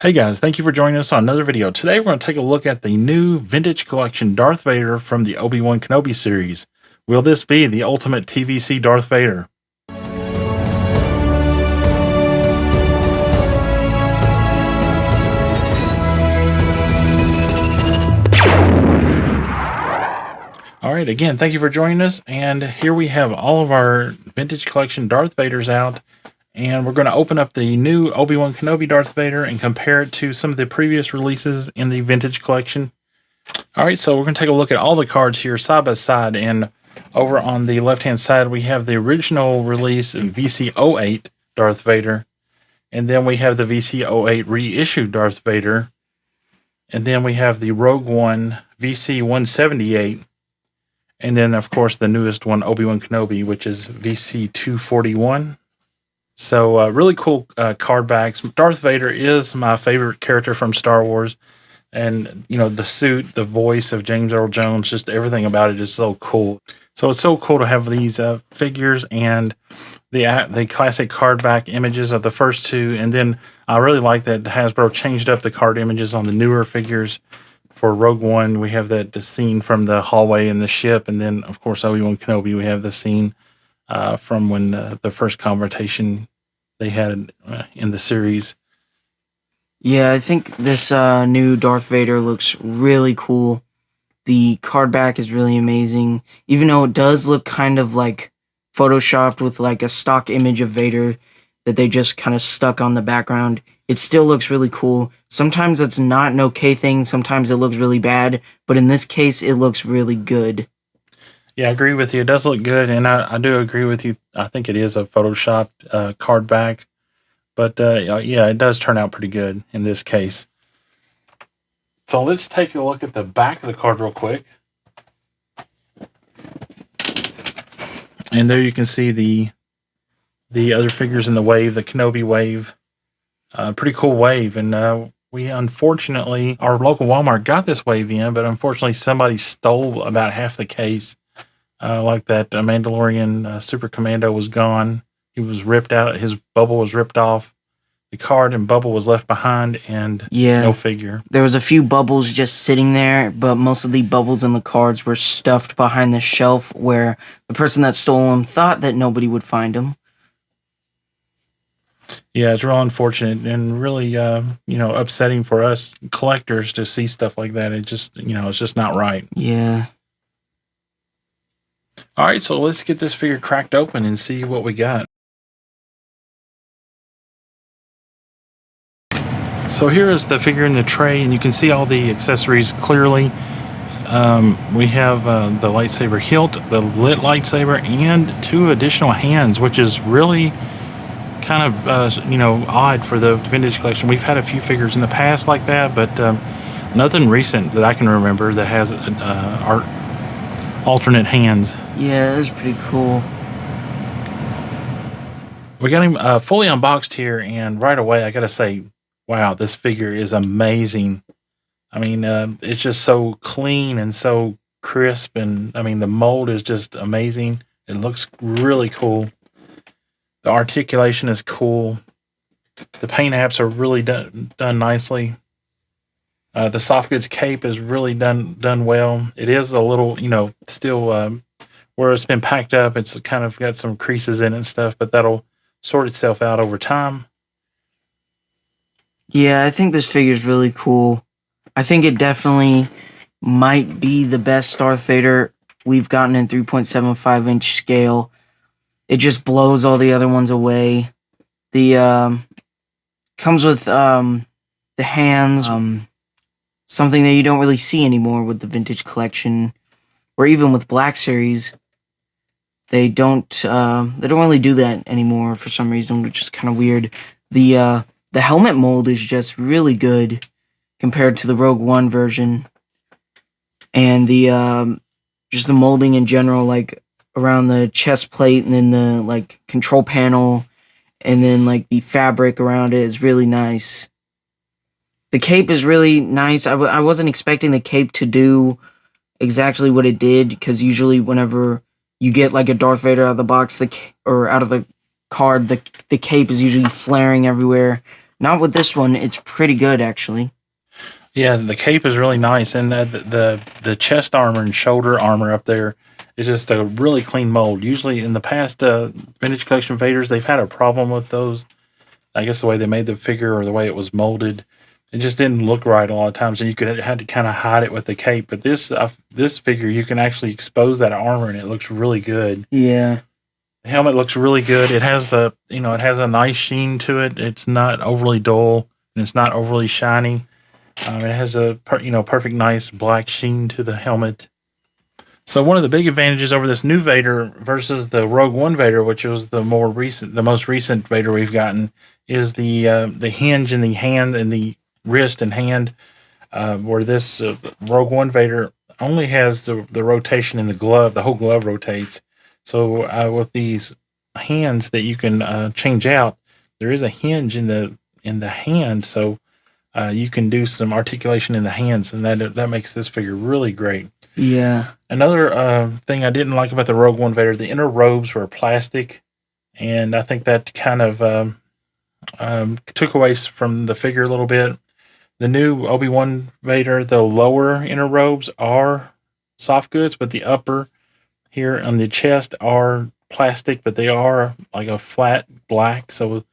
Hey guys, thank you for joining us on another video. Today we're going to take a look at the new vintage collection Darth Vader from the Obi-Wan Kenobi series. Will this be the ultimate TVC Darth Vader? Alright, again, thank you for joining us, and here we have all of our vintage collection Darth Vaders out. And we're going to open up the new Obi-Wan Kenobi Darth Vader and compare it to some of the previous releases in the vintage collection. All right, so we're going to take a look at all the cards here side by side. And over on the left-hand side, we have the original release VC08 Darth Vader. And then we have the VC08 reissue Darth Vader. And then we have the Rogue One VC178. And then, of course, the newest one, Obi-Wan Kenobi, which is VC241. So really cool card backs. Darth Vader is my favorite character from Star Wars. And, you know, the suit, the voice of James Earl Jones, just everything about it is so cool. So it's so cool to have these figures and the classic card back images of the first two. And then I really like that Hasbro changed up the card images on the newer figures. For Rogue One, we have the scene from the hallway in the ship. And then, of course, Obi-Wan Kenobi, we have the scene from when the first confrontation they had in the series. Yeah, I think this new Darth Vader looks really cool. The card back is really amazing, even though it does look kind of like photoshopped with like a stock image of Vader that they just kind of stuck on the background. It still looks really cool. Sometimes it's not an okay thing, sometimes it looks really bad, but in this case, it looks really good. Yeah, I agree with you. It does look good, and I do agree with you. I think it is a photoshopped card back, but yeah, it does turn out pretty good in this case. So let's take a look at the back of the card real quick. And there you can see the other figures in the wave, the Kenobi wave. Pretty cool wave, and we unfortunately, our local Walmart got this wave in, but unfortunately somebody stole about half the case. Like that Mandalorian Super Commando was gone. He was ripped out. His bubble was ripped off. The card and bubble was left behind, and no figure. There was a few bubbles just sitting there, but most of the bubbles in the cards were stuffed behind the shelf where the person that stole them thought that nobody would find them. Yeah, it's real unfortunate and really, upsetting for us collectors to see stuff like that. It just, it's just not right. Yeah. All right, so let's get this figure cracked open and see what we got. So here is the figure in the tray, and you can see all the accessories clearly. We have the lightsaber hilt, the lit lightsaber, and 2 additional hands, which is really kind of, odd for the vintage collection. We've had a few figures in the past like that, but nothing recent that I can remember that has our alternate hands. Yeah, that's pretty cool. We got him fully unboxed here, and right away I gotta say, wow, this figure is amazing. I mean, it's just so clean and so crisp, and I mean the mold is just amazing. It looks really cool. The articulation is cool. The paint apps are really done nicely. The soft goods cape is really done well. It is a little, still where it's been packed up. It's kind of got some creases in it and stuff, but that'll sort itself out over time. Yeah, I think this figure is really cool. I think it definitely might be the best Darth Vader we've gotten in 3.75-inch scale. It just blows all the other ones away. The comes with the hands, something that you don't really see anymore with the vintage collection, or even with Black Series. They don't really do that anymore for some reason, which is kind of weird. The helmet mold is just really good compared to the Rogue One version, and the just the molding in general, like around the chest plate and then the like control panel and then like the fabric around it is really nice. The cape is really nice. I wasn't expecting the cape to do exactly what it did, because usually whenever you get like a Darth Vader out of the box, or out of the card, the cape is usually flaring everywhere. Not with this one. It's pretty good, actually. Yeah, the cape is really nice, and the chest armor and shoulder armor up there is just a really clean mold. Usually, in the past vintage collection Vaders, they've had a problem with those. I guess the way they made the figure or the way it was molded, it just didn't look right a lot of times, and you had to kind of hide it with the cape. But this figure, you can actually expose that armor, and it looks really good. Yeah. The helmet looks really good. It has it has a nice sheen to it. It's not overly dull, and it's not overly shiny. It has a perfect nice black sheen to the helmet. So one of the big advantages over this new Vader versus the Rogue One Vader, which was the most recent Vader we've gotten, is the hinge in the hand and the wrist and hand, where this Rogue One Vader only has the rotation in the glove. The whole glove rotates. So with these hands that you can change out, there is a hinge in the hand. So you can do some articulation in the hands, and that makes this figure really great. Yeah. Another thing I didn't like about the Rogue One Vader, the inner robes were plastic, and I think that kind of took away from the figure a little bit. The new Obi-Wan Vader, the lower inner robes are soft goods, but the upper here on the chest are plastic, but they are like a flat black, so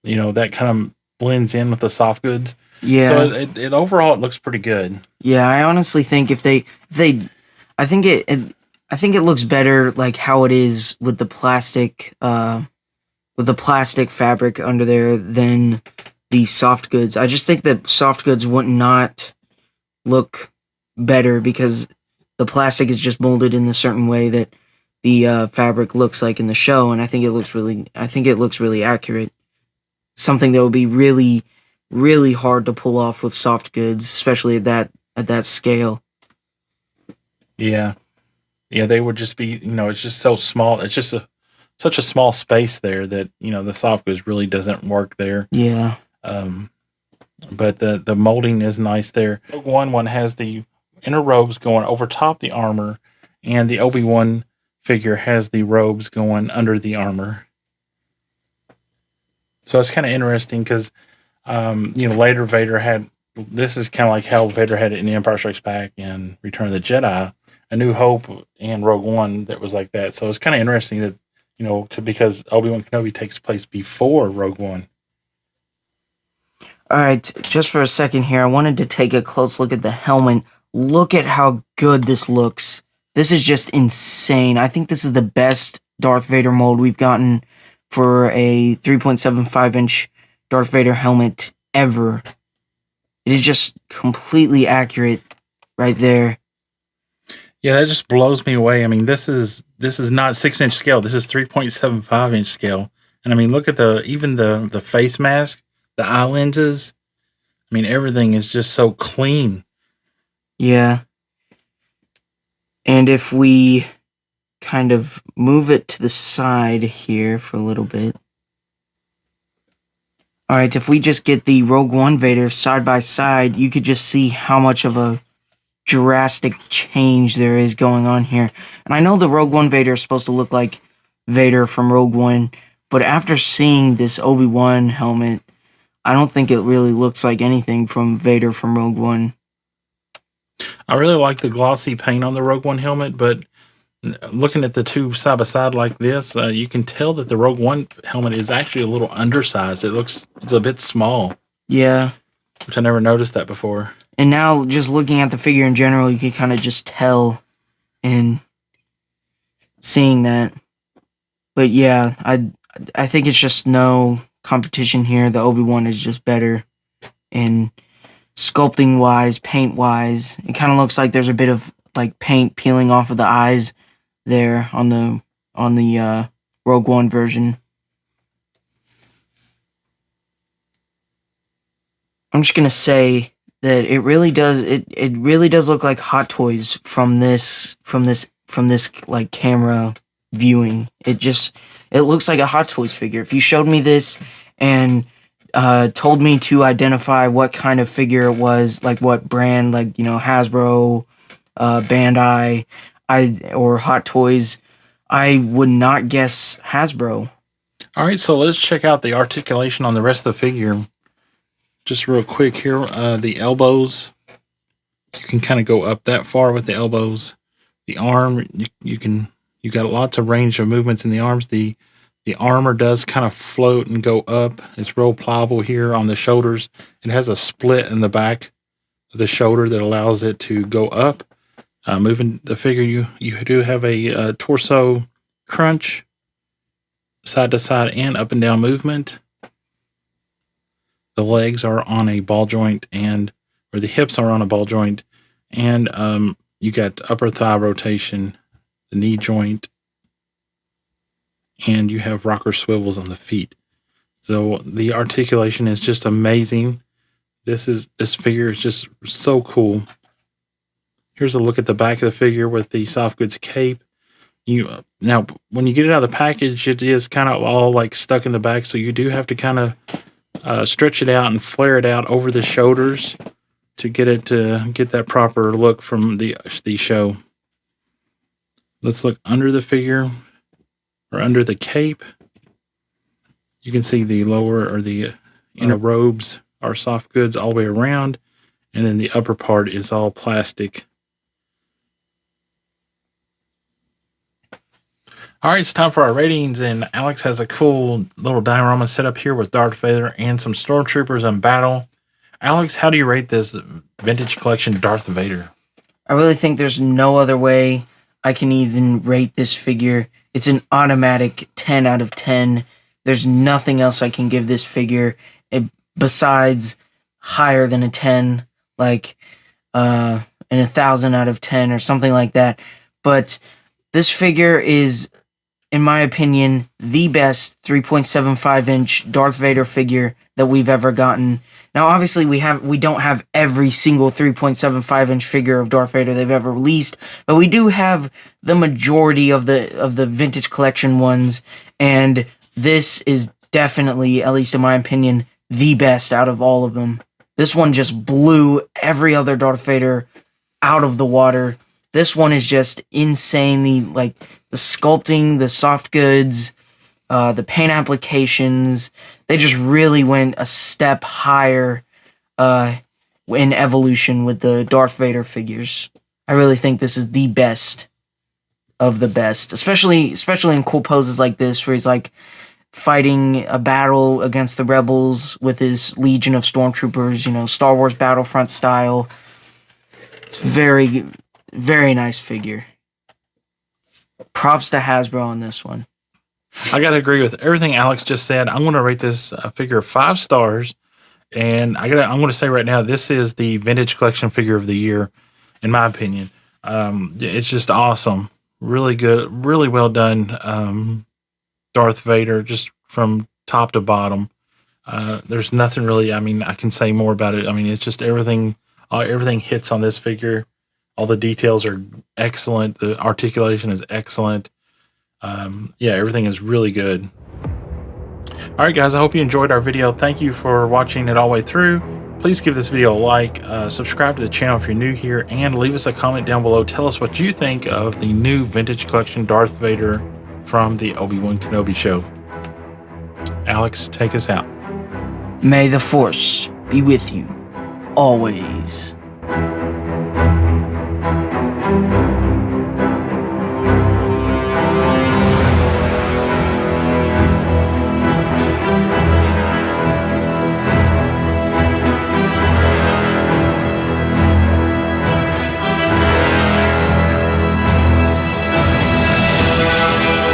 that kind of blends in with the soft goods. Yeah. So it overall it looks pretty good. Yeah, I honestly think I think it looks better like how it is with the plastic fabric under there than the soft goods. I just think that soft goods would not look better because the plastic is just molded in a certain way that the fabric looks like in the show, and I think it looks really accurate. Something that would be really, really hard to pull off with soft goods, especially at that scale. Yeah, they would just be, it's just so small. It's just such a small space there that the soft goods really doesn't work there. Yeah. But the molding is nice there. One has the inner robes going over top the armor, and the Obi-Wan figure has the robes going under the armor. So it's kind of interesting because, later Vader had, this is kind of like how Vader had it in The Empire Strikes Back and Return of the Jedi, A New Hope and Rogue One that was like that. So it's kind of interesting that, because Obi-Wan Kenobi takes place before Rogue One. All right, just for a second here, I wanted to take a close look at the helmet. Look at how good this looks. This is just insane. I think this is the best Darth Vader mold we've gotten for a 3.75-inch Darth Vader helmet ever. It is just completely accurate right there. Yeah, that just blows me away. I mean, this is not 6-inch scale. This is 3.75-inch scale. And I mean, look at even the face mask, the eye lenses. I mean, everything is just so clean. Yeah. And if we kind of move it to the side here for a little bit. All right, if we just get the Rogue One Vader side by side, you could just see how much of a drastic change there is going on here. And I know the Rogue One Vader is supposed to look like Vader from Rogue One, but after seeing this Obi-Wan helmet, I don't think it really looks like anything from Vader from Rogue One. I really like the glossy paint on the Rogue One helmet, but looking at the two side by side like this, you can tell that the Rogue One helmet is actually a little undersized. It's a bit small. Yeah. Which I never noticed that before. And now, just looking at the figure in general, you can kind of just tell in seeing that. But yeah, I think it's just no competition here. The Obi-Wan is just better in sculpting wise, paint wise. It kind of looks like there's a bit of like paint peeling off of the eyes there on the Rogue One version. I'm just gonna say that it really does look like Hot Toys from this like camera viewing. It looks like a Hot Toys figure. If you showed me this and told me to identify what kind of figure it was, like what brand, like Hasbro, Bandai, or Hot Toys, I would not guess Hasbro. All right, so let's check out the articulation on the rest of the figure. just real quick here, the elbows, you can kind of go up that far with the elbows. The arm, you got lots of range of movements in the arms. The armor does kind of float and go up. It's real pliable here on the shoulders. It has a split in the back of the shoulder that allows it to go up. Moving the figure, you do have a torso crunch, side to side and up and down movement. The legs are on a ball joint, or the hips are on a ball joint, and you got upper thigh rotation, the knee joint, and you have rocker swivels on the feet. So the articulation is just amazing. This figure is just so cool. Here's a look at the back of the figure with the soft goods cape. Now, when you get it out of the package, it is kind of all like stuck in the back, so you do have to kind of stretch it out and flare it out over the shoulders to get it to get that proper look from the show. Let's look under the figure, or under the cape. You can see the lower or the inner robes are soft goods all the way around, and then the upper part is all plastic. All right, it's time for our ratings, and Alex has a cool little diorama set up here with Darth Vader and some stormtroopers in battle. Alex, how do you rate this vintage collection Darth Vader? I really think there's no other way I can even rate this figure. It's an automatic 10 out of 10. There's nothing else I can give this figure besides higher than a 10, like an 1,000 out of 10 or something like that. But this figure is, in my opinion, the best 3.75-inch Darth Vader figure that we've ever gotten. Now, obviously, we don't have every single 3.75-inch figure of Darth Vader they've ever released, but we do have the majority of the vintage collection ones, and this is definitely, at least in my opinion, the best out of all of them. This one just blew every other Darth Vader out of the water. This one is just insanely, like, the sculpting, the soft goods, the paint applications. They just really went a step higher in evolution with the Darth Vader figures. I really think this is the best of the best, especially in cool poses like this, where he's like fighting a battle against the rebels with his legion of stormtroopers, Star Wars Battlefront style. It's very, very nice figure. Props to Hasbro on this one. I got to agree with everything Alex just said. I'm going to rate this figure 5 stars. And I'm going to say right now, this is the vintage collection figure of the year, in my opinion. It's just awesome. Really good, really well done. Darth Vader, just from top to bottom. There's nothing really, I can say more about it. It's just everything hits on this figure. All the details are excellent. The articulation is excellent. Everything is really good. All right, guys, I hope you enjoyed our video. Thank you for watching it all the way through. Please give this video a like, subscribe to the channel if you're new here, and leave us a comment down below. Tell us what you think of the new vintage collection Darth Vader from the Obi-Wan Kenobi show. Alex, take us out. May the Force be with you always.